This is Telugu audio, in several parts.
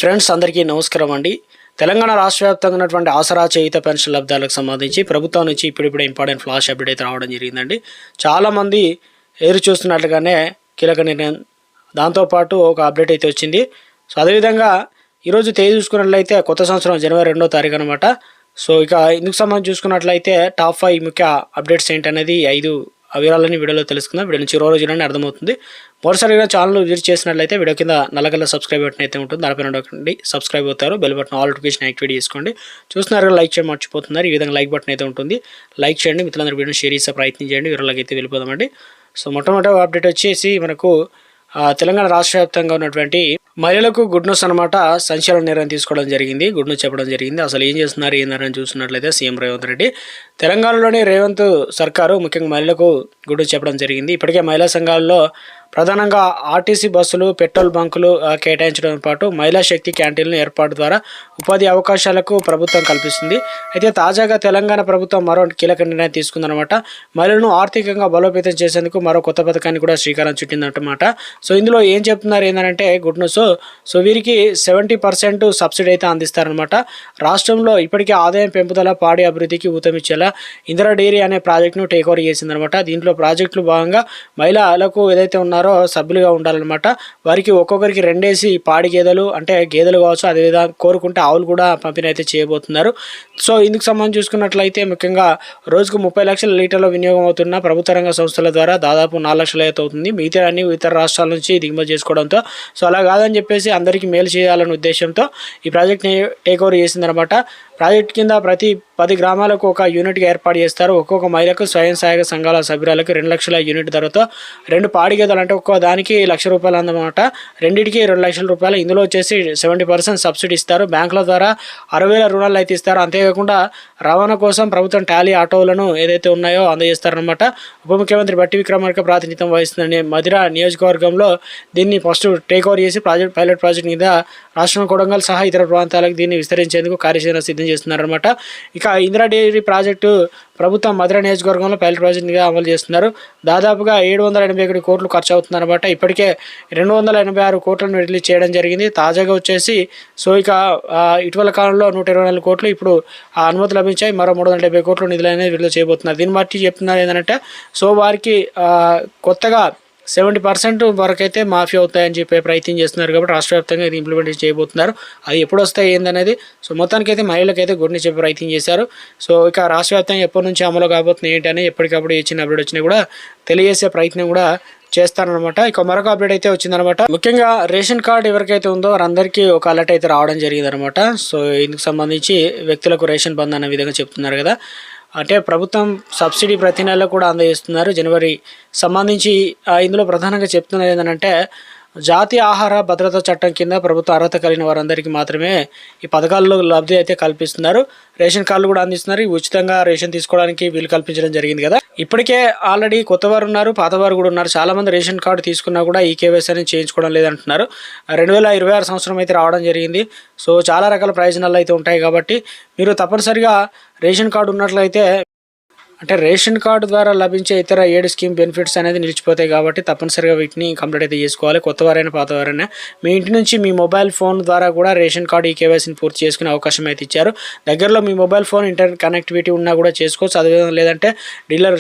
ఫ్రెండ్స్ అందరికీ నమస్కారం అండి. తెలంగాణ రాష్ట్ర వ్యాప్తంగా ఉన్నటువంటి ఆసరా చేయుత పెన్షన్ లబ్ధాలకు సంబంధించి ప్రభుత్వం నుంచి ఇప్పుడిప్పుడే ఇంపార్టెంట్ ఫ్లాష్ అప్డేట్ అయితే రావడం జరిగిందండి. చాలామంది ఎదురు చూస్తున్నట్లుగానే కీలక నిర్ణయం, దాంతోపాటు ఒక అప్డేట్ అయితే వచ్చింది. సో అదేవిధంగా ఈరోజు తేదీ చూసుకున్నట్లయితే కొత్త సంవత్సరం జనవరి 2వ తారీఖు అనమాట. సో ఇక ఇందుకు సంబంధించి చూసుకున్నట్లయితే టాప్ 5 ముఖ్య అప్డేట్స్ ఏంటనేది 5 వివరాలని వీడియోలో తెలుసుకుందాం. వీడియో నుంచి చివరి రోజులని అర్థమవుతుంది. మరోసారిగా ఛానల్ విజిట్ చేసినట్లయితే వీడియో కింద నల్లగల్ల సబ్స్క్రైబ్ బటన్ అయితే ఉంటుంది. దానిపైన నొక్కండి, సబ్స్క్రైబ్ అవుతారు. Bell button all notification activate చేసుకోండి. చూస్తున్నారు లైక్ చేయడం మర్చిపోతున్నారు. ఈ విధంగా లైక్ బటన్ అయితే ఉంటుంది, లైక్ చేయండి. మిత్రులందరూ వీడియోని షేర్ చేసే ప్రయత్నం చేయండి. వీడియోలోకి అయితే వెళ్ళిపోదామండి. సో మొట్టమొదటి అప్డేట్ వచ్చేసి మనకు తెలంగాణ రాష్ట్ర వ్యాప్తంగా ఉన్నటువంటి మహిళలకు గుడ్ న్యూస్ అనమాట. సంచలన నిర్ణయం తీసుకోవడం జరిగింది, గుడ్ న్యూస్ చెప్పడం జరిగింది. అసలు ఏం చేస్తున్నారు ఏందని చూసినట్లయితే సీఎం రేవంత్ రెడ్డి తెలంగాణలోని రేవంత్ సర్కారు ముఖ్యంగా మహిళలకు గుడ్ న్యూస్ చెప్పడం జరిగింది. ఇప్పటికే మహిళా సంఘాల్లో ప్రధానంగా ఆర్టీసీ బస్సులు, పెట్రోల్ బంకులు కేటాయించడంతో పాటు మహిళా శక్తి క్యాంటీన్ల ఏర్పాటు ద్వారా ఉపాధి అవకాశాలకు ప్రభుత్వం కల్పిస్తుంది. అయితే తాజాగా తెలంగాణ ప్రభుత్వం మరో కీలక నిర్ణయం తీసుకుందనమాట. మహిళలను ఆర్థికంగా బలోపేతం చేసేందుకు మరో కొత్త పథకాన్ని కూడా శ్రీకారం చుట్టిందన్నమాట. సో ఇందులో ఏం చెప్తున్నారు ఏంటంటే గుడ్ న్యూస్. సో వీరికి 70% సబ్సిడీ అయితే అందిస్తారనమాట. రాష్ట్రంలో ఇప్పటికే ఆదాయం పెంపుదల, పాడి అభివృద్ధికి ఊతమిచ్చేలా ఇందిరా డైరీ అనే ప్రాజెక్టును టేక్ ఓవర్ చేసిందనమాట. దీంట్లో ప్రాజెక్టులు భాగంగా మహిళలకు ఏదైతే ఉన్నారో సభ్యులుగా ఉండాలన్నమాట. వారికి ఒక్కొక్కరికి 2 పాడి గేదెలు, అంటే గేదెలు కావచ్చు, అదేవిధంగా కోరుకుంటే ఆవులు కూడా పంపిణీ అయితే చేయబోతున్నారు. సో ఇందుకు సంబంధించి చూసుకున్నట్లయితే ముఖ్యంగా రోజుకు 30 లక్షల లీటర్ల వినియోగం అవుతున్న ప్రభుత్వ రంగ సంస్థల ద్వారా దాదాపు 4 లక్షల అయితే అవుతుంది. మిగతా అన్ని ఇతర రాష్ట్రాల నుంచి దిగుమతి చేసుకోవడంతో సో అలా కాదని చెప్పేసి అందరికీ మేలు చేయాలనే ఉద్దేశంతో ఈ ప్రాజెక్ట్ని టేక్ ఓవర్ చేసిందనమాట. ప్రాజెక్ట్ కింద ప్రతి 10 గ్రామాలకు ఒక యూనిట్గా ఏర్పాటు చేస్తారు. ఒక్కొక్క మహిళకు స్వయం సహాయక సంఘాల సభ్యురాలకు 2 లక్షల యూనిట్ ధరతో 2 పాడి గేదెలు, అంటే ఒక్కో దానికి ₹1,00,000 అందమాట. రెండింటికి ₹2,00,000. ఇందులో వచ్చేసి 70% సబ్సిడీ ఇస్తారు. బ్యాంకుల ద్వారా 60,000 రుణాలు అయితే ఇస్తారు. అంతేకాకుండా రవాణా కోసం ప్రభుత్వం టాలీ ఆటోలను ఏదైతే ఉన్నాయో అందజేస్తారనమాట. ఉప ముఖ్యమంత్రి బట్టి విక్రమార్క ప్రాతినిధ్యం వహిస్తుందని మధిర నియోజకవర్గంలో దీన్ని ఫస్ట్ టేక్ ఓవర్ చేసి పైలట్ ప్రాజెక్ట్ మీద రాష్ట్రం కొడంగల్ సహా ఇతర ప్రాంతాలకు దీన్ని విస్తరించేందుకు కార్యాచరణ సిద్ధం చేస్తున్నారన్నమాట. ఇక ఇందిరా డైరీ ప్రాజెక్టు ప్రభుత్వం మధుర నియోజకవర్గంలో పైలట్ ప్రాజెక్టుగా అమలు చేస్తున్నారు. దాదాపుగా 781 కోట్లు ఖర్చు అవుతుందన్నమాట. ఇప్పటికే 286 కోట్లను రిలీజ్ చేయడం జరిగింది. తాజాగా వచ్చేసి సో ఇక ఇటీవల కాలంలో 124 కోట్లు ఇప్పుడు ఆ అనుమతి లభించాయి. మరో 370 కోట్ల నిధులు అనేది విడుదల చేయబోతున్నారు. దీన్ని బట్టి చెప్తున్నారు ఏంటంటే సో వారికి కొత్తగా 70% వరకు అయితే మాఫీ అవుతాయని చెప్పే ప్రయత్నం చేస్తున్నారు. కాబట్టి రాష్ట్ర వ్యాప్తంగా ఇది ఇంప్లిమెంట్ చేయబోతున్నారు. అది ఎప్పుడు వస్తాయి ఏందనేది సో మొత్తానికి అయితే మహిళలకైతే గుడ్ని చెప్పే ప్రయత్నం చేశారు. సో ఇక రాష్ట్ర వ్యాప్తంగా ఎప్పటి నుంచి అమలు కాబోతుంది ఏంటని ఎప్పటికప్పుడు ఏ చిన్న అప్డేట్ వచ్చినా కూడా తెలియజేసే ప్రయత్నం కూడా చేస్తారనమాట. ఇక మరొక అప్డేట్ అయితే వచ్చిందనమాట. ముఖ్యంగా రేషన్ కార్డు ఎవరికైతే ఉందో వారందరికీ ఒక అలర్ట్ అయితే రావడం జరిగిందనమాట. సో ఇందుకు సంబంధించి వ్యక్తులకు రేషన్ బంద్ అనే విధంగా చెప్తున్నారు కదా. అంటే ప్రభుత్వం సబ్సిడీ ప్రతి నెల కూడా అందజేస్తున్నారు. జనవరి సంబంధించి ఇందులో ప్రధానంగా చెప్తున్నది ఏంటంటే జాతీయ ఆహార భద్రతా చట్టం కింద ప్రభుత్వ అర్హత కలిగిన వారందరికీ మాత్రమే ఈ పథకాల్లో లబ్ధి అయితే కల్పిస్తున్నారు. రేషన్ కార్డులు కూడా అందిస్తున్నారు. ఉచితంగా రేషన్ తీసుకోవడానికి వీలు కల్పించడం జరిగింది కదా. ఇప్పటికే ఆల్రెడీ కొత్త వారు ఉన్నారు, పాతవారు కూడా ఉన్నారు. చాలా మంది రేషన్ కార్డు తీసుకున్నా కూడా ఈ కేవైసీ అనేది చేయించుకోవడం లేదంటున్నారు. 2026 సంవత్సరం అయితే రావడం జరిగింది. సో చాలా రకాల ప్రయోజనాలు అయితే ఉంటాయి. కాబట్టి మీరు తప్పనిసరిగా రేషన్ కార్డు ఉన్నట్లయితే, అంటే రేషన్ కార్డు ద్వారా లభించే ఇతర 7 స్కీమ్ బెనిఫిట్స్ అనేది నిలిచిపోతాయి. కాబట్టి తప్పనిసరిగా వీటిని కంప్లీట్ అయితే చేసుకోవాలి. కొత్తవారైనా పాతవారైనా మీ ఇంటి నుంచి మీ మొబైల్ ఫోన్ ద్వారా కూడా రేషన్ కార్డు ఈ కేవైసీని పూర్తి చేసుకునే అవకాశం అయితే ఇచ్చారు. దగ్గరలో మీ మొబైల్ ఫోన్ ఇంటర్నెట్ కనెక్టివిటీ ఉన్నా కూడా చేసుకోవచ్చు. అదేవిధంగా లేదంటే డీలర్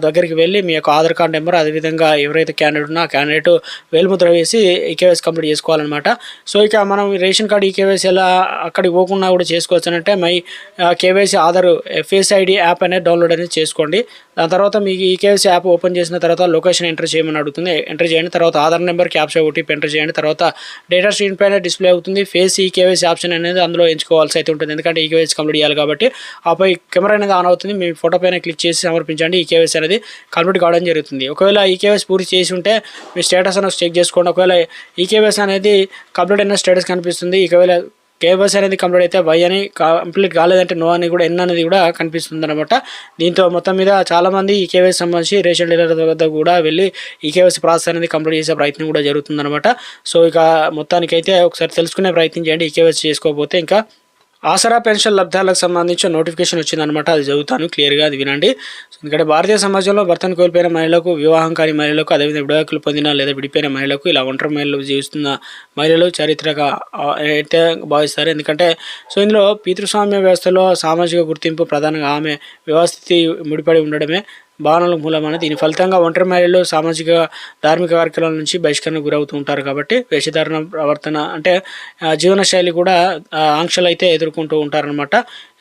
దగ్గరికి వెళ్ళి మీ యొక్క ఆధార్ కార్డు నెంబర్, అదేవిధంగా ఎవరైతే క్యాండిడేట్ ఉన్నా ఆ క్యాండిడేట్ వేలుముద్ర వేసి ఈ కేవైసీ కంప్లీట్ చేసుకోవాలన్నమాట. సో ఇక మనం రేషన్ కార్డు ఈ కేవైసీ ఎలా అక్కడికి పోకుండా కూడా చేసుకోవచ్చు అంటే my KYC Aadhaar FSID app అనేది డౌన్లోడ్ అనేది చేసుకోండి. దాని తర్వాత మీకు ఈ కేవైసీ యాప్ ఓపెన్ చేసిన తర్వాత లొకేషన్ ఎంటర్ చేయమని అడుగుతుంది. ఎంటర్ చేయండి. తర్వాత Aadhaar number, captcha OTP enter చేయండి. తర్వాత డేటా స్క్రీన్ పైన డిస్ప్లే అవుతుంది. ఫేస్ ఈ కేవైసీ ఆప్షన్ అనేది అందులో ఎంచుకోవాల్సి అయితే ఉంటుంది. ఎందుకంటే ఈ కేవైసీ కంప్లీట్ చేయాలి కాబట్టి. ఆపై కెమెరా అనేది ఆన్ అవుతుంది. మీ ఫోటో పైన క్లిక్ చేసి సమర్పించండి. ఈ కేవైసీ అనేది కంప్లీట్ కావడం జరుగుతుంది. ఒకవేళ ఈ కేవైసీ పూర్తి చేసి ఉంటే మీ స్టేటస్ అనేది చెక్ చేసుకోండి. ఒకవేళ ఈ కేవైసీ అనేది కంప్లీట్ అయిన స్టేటస్ కనిపిస్తుంది. ఒకవేళ కేవైసీ అనేది కంప్లీట్ అయితే వై అని, కంప్లీట్ కాలేదంటే నో అని కూడా, ఎన్ అనేది కూడా కనిపిస్తుంది అనమాట. దీంతో మొత్తం మీద చాలామంది ఈ కేవైసీ సంబంధించి రేషన్ డీలర్ వద్ద కూడా వెళ్ళి ఈ కేవైసీ ప్రాసెస్ అనేది కంప్లీట్ చేసే ప్రయత్నం కూడా జరుగుతుందన్నమాట. సో ఇక మొత్తానికైతే ఒకసారి తెలుసుకునే ప్రయత్నం చేయండి. ఈ కేవైసీ చేసుకోకపోతే ఇంకా ఆసరా పెన్షన్ లబ్ధాలకు సంబంధించి నోటిఫికేషన్ వచ్చిందనమాట. అది చదువుతాను క్లియర్గా, అది వినండి. ఎందుకంటే భారతీయ సమాజంలో భర్తను కోల్పోయిన మహిళలకు, వివాహం కాని మహిళలకు, అదేవిధంగా విడాకులు పొందిన లేదా విడిపోయిన మహిళలకు, ఇలా ఒంటరి మహిళలు జీవిస్తున్న మహిళలు చారిత్రక అయితే భావిస్తారు. ఎందుకంటే ఇందులో పితృస్వామ్య వ్యవస్థలో సామాజిక గుర్తింపు ప్రధానంగా ఆమె వివాహస్థితి ముడిపడి ఉండడమే భావనలకు మూలమైన. దీని ఫలితంగా ఒంటరి మహిళలు సామాజిక ధార్మిక కార్యక్రమాల నుంచి బహిష్కరణకు గురవుతూ ఉంటారు. కాబట్టి వేషధారణ ప్రవర్తన అంటే జీవనశైలి కూడా ఆంక్షలు అయితే ఎదుర్కొంటూ ఉంటారనమాట.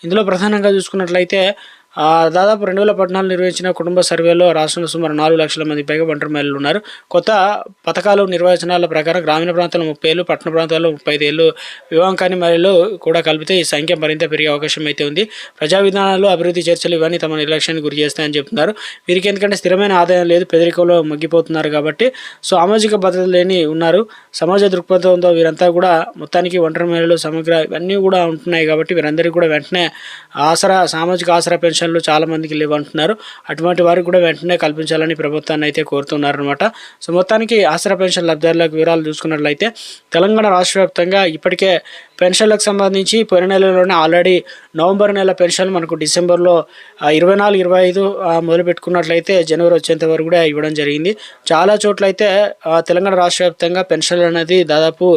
ఇందులో ప్రధానంగా చూసుకున్నట్లయితే దాదాపు 2014 నిర్వహించిన కుటుంబ సర్వేలో రాష్ట్రంలో సుమారు 4 లక్షల మంది పైగా ఒంటరి మహిళలు ఉన్నారు. కొత్త పథకాలు నిర్వచనాల ప్రకారం గ్రామీణ ప్రాంతాల్లో 30 ఏళ్ళు, పట్టణ ప్రాంతాల్లో 35 ఏళ్ళు వివాహం కాని మహిళలు కూడా కలిపితే ఈ సంఖ్య మరింత పెరిగే అవకాశం అయితే ఉంది. ప్రజా విధానాలు, అభివృద్ధి చర్చలు ఇవన్నీ తమ నిర్లక్ష్యానికి గురి చేస్తాయని చెప్తున్నారు. వీరికి ఎందుకంటే స్థిరమైన ఆదాయం లేదు, పేదరికంలో మగ్గిపోతున్నారు. కాబట్టి సామాజిక భద్రత లేని ఉన్నారు. సమాజ దృక్పథంతో వీరంతా కూడా మొత్తానికి ఒంటరి మహిళలు సమగ్ర ఇవన్నీ కూడా ఉంటున్నాయి. కాబట్టి వీరందరికీ కూడా వెంటనే సామాజిక ఆసరా పెన్షన్లు చాలా మందికి లేవంటున్నారు. అటువంటి వారికి కూడా వెంటనే కల్పించాలని ప్రభుత్వాన్ని అయితే కోరుతున్నారనమాట. మొత్తానికి ఆసరా పెన్షన్ లబ్ధిదారులకు వివరాలు చూసుకున్నట్లయితే తెలంగాణ రాష్ట్ర వ్యాప్తంగా ఇప్పటికే పెన్షన్లకు సంబంధించి పోయిన నెలలోనే ఆల్రెడీ నవంబర్ నెల పెన్షన్ మనకు డిసెంబర్లో 24, 25 మొదలు పెట్టుకున్నట్లయితే జనవరి వచ్చేంత వరకు కూడా ఇవ్వడం జరిగింది. చాలా చోట్ల అయితే తెలంగాణ రాష్ట్ర వ్యాప్తంగా పెన్షన్లు అనేది దాదాపు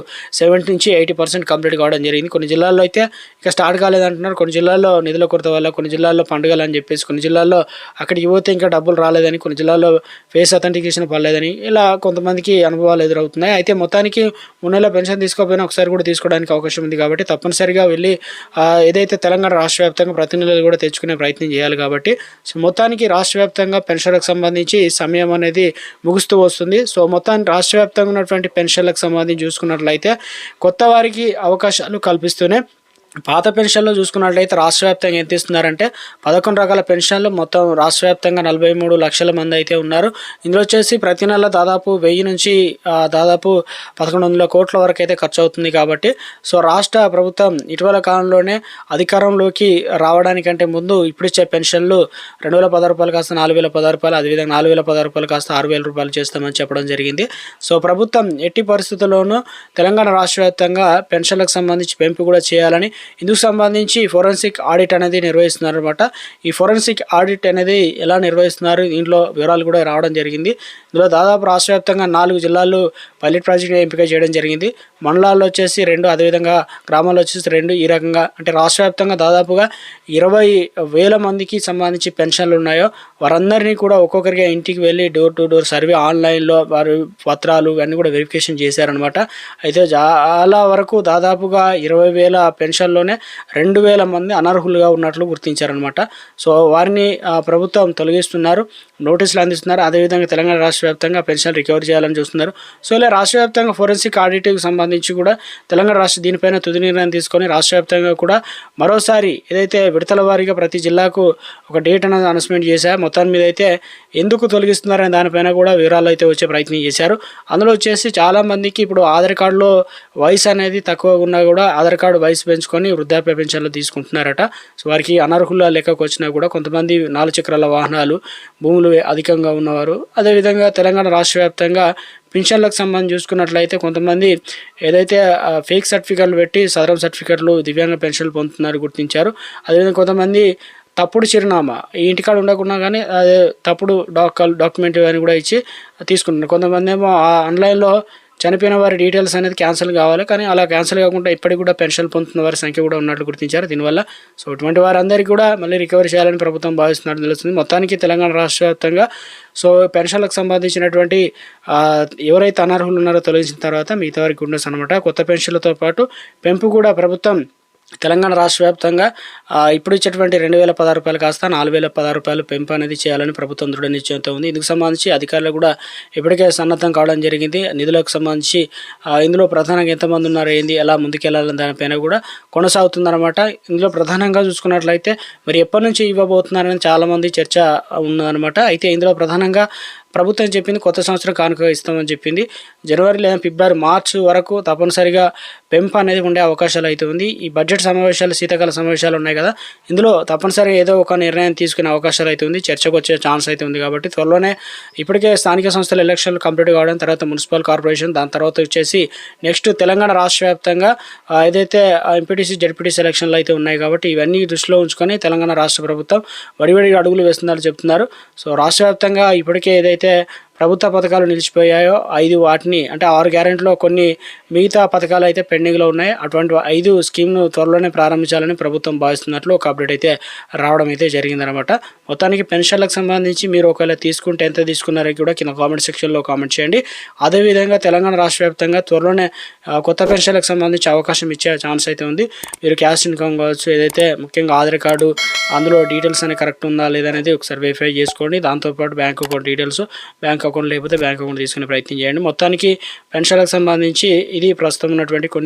70 నుంచి 80% కంప్లీట్ కావడం జరిగింది. కొన్ని జిల్లాల్లో అయితే ఇక స్టార్ట్ కాలేదంటున్నారు. కొన్ని జిల్లాల్లో నిధుల కొరత వల్ల, కొన్ని జిల్లాల్లో పండుగలు అని చెప్పేసి, కొన్ని జిల్లాల్లో అక్కడికి పోతే ఇంకా డబ్బులు రాలేదని, కొన్ని జిల్లాల్లో ఫేస్ అథెంటికేషన్ పడలేదని, ఇలా కొంతమందికి అనుభవాలు ఎదురవుతున్నాయి. అయితే మొత్తానికి 3 నెలల పెన్షన్ తీసుకోకపోయినా ఒకసారి కూడా తీసుకోవడానికి అవకాశం ఉంది. కాబట్టి తప్పనిసరిగా వెళ్ళి ఏదైతే తెలంగాణ రాష్ట్ర వ్యాప్తంగా ప్రతి నెలలు కూడా తెచ్చుకునే ప్రయత్నం చేయాలి. కాబట్టి మొత్తానికి రాష్ట్ర వ్యాప్తంగా పెన్షన్లకు సంబంధించి సమయం అనేది ముగుస్తూ వస్తుంది. మొత్తానికి రాష్ట్ర వ్యాప్తంగా ఉన్నటువంటి పెన్షన్లకు సంబంధించి చూసుకున్నట్లయితే కొత్త వారికి అవకాశాలు కల్పిస్తూనే పాత పెన్షన్లు చూసుకున్నట్లయితే రాష్ట్ర వ్యాప్తంగా ఎంత ఇస్తున్నారంటే 11 రకాల పెన్షన్లు మొత్తం రాష్ట్ర వ్యాప్తంగా 43 లక్షల మంది అయితే ఉన్నారు. ఇందులో వచ్చేసి ప్రతి నెల దాదాపు 1000 నుంచి దాదాపు 1100 కోట్ల వరకు అయితే ఖర్చు అవుతుంది. కాబట్టి రాష్ట్ర ప్రభుత్వం ఇటీవల కాలంలోనే అధికారంలోకి రావడానికంటే ముందు ఇప్పుడు ఇచ్చే పెన్షన్లు 2016 రూపాయలు కాస్త 4016 రూపాయలు, అదేవిధంగా 4016 రూపాయలు కాస్త 6000 రూపాయలు చేస్తామని చెప్పడం జరిగింది. ప్రభుత్వం ఎట్టి పరిస్థితుల్లోనూ తెలంగాణ రాష్ట్ర వ్యాప్తంగా పెన్షన్లకు సంబంధించి పెంపు కూడా చేయాలని, ఇందుకు సంబంధించి ఫోరెన్సిక్ ఆడిట్ అనేది నిర్వహిస్తున్నారు అనమాట. ఈ ఫోరెన్సిక్ ఆడిట్ అనేది ఎలా నిర్వహిస్తున్నారు, దీంట్లో వివరాలు కూడా రావడం జరిగింది. ఇందులో దాదాపు రాష్ట్ర వ్యాప్తంగా 4 జిల్లాలు పైలట్ ప్రాజెక్ట్ ఎంపిక చేయడం జరిగింది. మండలాల్లో వచ్చేసి 2, అదేవిధంగా గ్రామాల్లో వచ్చేసి 2. ఈ రకంగా అంటే రాష్ట్ర వ్యాప్తంగా దాదాపుగా 20,000 మందికి సంబంధించి పెన్షన్లు ఉన్నాయో వారందరినీ కూడా ఒక్కొక్కరిగా ఇంటికి వెళ్ళి డోర్ టు డోర్ సర్వే, ఆన్లైన్లో వారి పత్రాలు ఇవన్నీ కూడా వెరిఫికేషన్ చేశారనమాట. అయితే చాలా వరకు దాదాపుగా 20,000 పెన్షన్లోనే 2,000 మంది అనర్హులుగా ఉన్నట్లు గుర్తించారనమాట. వారిని ప్రభుత్వం తొలగిస్తున్నారు, నోటీసులు అందిస్తున్నారు. అదేవిధంగా తెలంగాణ రాష్ట్ర వ్యాప్తంగా పెన్షన్ రికవరీ చేయాలని చూస్తున్నారు. ఇలా రాష్ట్ర వ్యాప్తంగా ఫోరెన్సిక్ ఆడిట్కి సంబంధించి కూడా తెలంగాణ రాష్ట్ర దీనిపైన తుది నిర్ణయం తీసుకొని రాష్ట్ర వ్యాప్తంగా కూడా మరోసారి ఏదైతే విడతల వారీగా ప్రతి జిల్లాకు ఒక డేట్ అనేది అనౌన్స్మెంట్ చేశారు. మొత్తం మీద అయితే ఎందుకు తొలగిస్తున్నారనే దానిపైన కూడా వివరాలు అయితే వచ్చే ప్రయత్నం చేశారు. అందులో వచ్చేసి చాలామందికి ఇప్పుడు ఆధార్ కార్డులో వయసు అనేది తక్కువగా ఉన్నా కూడా ఆధార్ కార్డు వయసు పెంచుకొని వృద్ధాప్య పెన్షన్లు తీసుకుంటున్నారట. వారికి అనర్హుల లెక్కకు వచ్చినా కూడా కొంతమంది 4 చక్రాల వాహనాలు, భూములు అధికంగా ఉన్నవారు, అదేవిధంగా తెలంగాణ రాష్ట్ర వ్యాప్తంగా పెన్షన్లకు సంబంధించి చూసుకున్నట్లయితే కొంతమంది ఏదైతే ఫేక్ సర్టిఫికెట్లు పెట్టి సదరం సర్టిఫికెట్లు దివ్యాంగ పెన్షన్లు పొందుతున్నారు గుర్తించారు. అదేవిధంగా కొంతమంది తప్పుడు చిరునామా ఈ ఇంటికాడ ఉండకుండా కానీ అదే తప్పుడు డాక్యుమెంట్ అని కూడా ఇచ్చి తీసుకుంటున్నారు. కొంతమంది ఏమో ఆన్లైన్లో చనిపోయిన వారి డీటెయిల్స్ అనేది క్యాన్సిల్ కావాలి, కానీ అలా క్యాన్సిల్ కాకుండా ఇప్పటికి కూడా పెన్షన్ పొందుతున్న వారి సంఖ్య కూడా ఉన్నట్లు గుర్తించారు. దీనివల్ల ఇటువంటి వారందరికీ కూడా మళ్ళీ రికవరీ చేయాలని ప్రభుత్వం భావిస్తున్నట్టు తెలుస్తుంది. మొత్తానికి తెలంగాణ రాష్ట్ర వ్యాప్తంగా పెన్షన్లకు సంబంధించినటువంటి ఎవరైతే అనర్హులు ఉన్నారో తొలగించిన తర్వాత మిగతా వారికి ఉండొచ్చు అనమాట. కొత్త పెన్షన్లతో పాటు పెంపు కూడా ప్రభుత్వం తెలంగాణ రాష్ట్ర వ్యాప్తంగా ఇప్పుడు ఇచ్చేటువంటి 2,016 రూపాయలు కాస్త 4,016 రూపాయలు పెంపు అనేది చేయాలని ప్రభుత్వం దృఢ నిశ్చయంతో ఉంది. ఇందుకు సంబంధించి అధికారులు కూడా ఇప్పటికే సన్నద్ధం కావడం జరిగింది. నిధులకు సంబంధించి ఇందులో ప్రధానంగా ఎంతమంది ఉన్నారు, ఏంది, ఎలా ముందుకెళ్లాలని దానిపైన కూడా కొనసాగుతుందన్నమాట. ఇందులో ప్రధానంగా చూసుకున్నట్లయితే మరి ఎప్పటి నుంచి ఇవ్వబోతున్నారని చాలామంది చర్చ ఉన్నదన్నమాట. అయితే ఇందులో ప్రధానంగా ప్రభుత్వం చెప్పింది కొత్త సంవత్సరం కానుక ఇస్తామని చెప్పింది. జనవరి లేదా ఫిబ్రవరి, మార్చి వరకు తప్పనిసరిగా పెంపు అనేది ఉండే అవకాశాలు అయితే ఉంది. ఈ బడ్జెట్ సమావేశాలు, శీతాకాల సమావేశాలు ఉన్నాయి కదా, ఇందులో తప్పనిసరిగా ఏదో ఒక నిర్ణయం తీసుకునే అవకాశాలు అయితే ఉంది, చర్చకు వచ్చే ఛాన్స్ అయితే ఉంది. కాబట్టి త్వరలోనే ఇప్పటికే స్థానిక సంస్థల ఎలక్షన్లు కంప్లీట్ కావడం, తర్వాత మున్సిపల్ కార్పొరేషన్, దాని తర్వాత వచ్చేసి నెక్స్ట్ తెలంగాణ రాష్ట్ర వ్యాప్తంగా ఏదైతే ఎంపీటీసీ, జడ్పీటీసీ ఎలక్షన్లు అయితే ఉన్నాయి. కాబట్టి ఇవన్నీ దృష్టిలో ఉంచుకొని తెలంగాణ రాష్ట్ర ప్రభుత్వం వడివడి అడుగులు వేస్తుందని చెప్తున్నారు. సో రాష్ట్ర వ్యాప్తంగా ఇప్పటికే ఏదైతే ప్రభుత్వ పథకాలు నిలిచిపోయాయో 5 వాటిని, అంటే 6 గ్యారెంటీలో కొన్ని మిగతా పథకాలు అయితే పెండింగ్లో ఉన్నాయి. అటువంటి 5 స్కీమ్ను త్వరలోనే ప్రారంభించాలని ప్రభుత్వం భావిస్తున్నట్లు ఒక అప్డేట్ అయితే రావడం అయితే జరిగిందనమాట. మొత్తానికి పెన్షన్లకు సంబంధించి మీరు ఒకవేళ తీసుకుంటే ఎంత తీసుకున్నారో కూడా కింద కామెంట్ సెక్షన్లో కామెంట్ చేయండి. అదేవిధంగా తెలంగాణ రాష్ట్ర వ్యాప్తంగా త్వరలోనే కొత్త పెన్షన్లకు సంబంధించి అవకాశం ఇచ్చే ఛాన్స్ అయితే ఉంది. మీరు క్యాష్ ఇన్కమ్ కావచ్చు, ఏదైతే ముఖ్యంగా ఆధార్ కార్డు, అందులో డీటెయిల్స్ అనేవి కరెక్ట్ ఉందా లేదనేది ఒకసారి వెరిఫై చేసుకోండి. దాంతోపాటు bank account details, bank account లేకపోతే బ్యాంక్ అకౌంట్ తీసుకునే ప్రయత్నం చేయండి. మొత్తానికి పెన్షన్లకు సంబంధించి ఇది ప్రస్తుతం ఉన్నటువంటి కొన్ని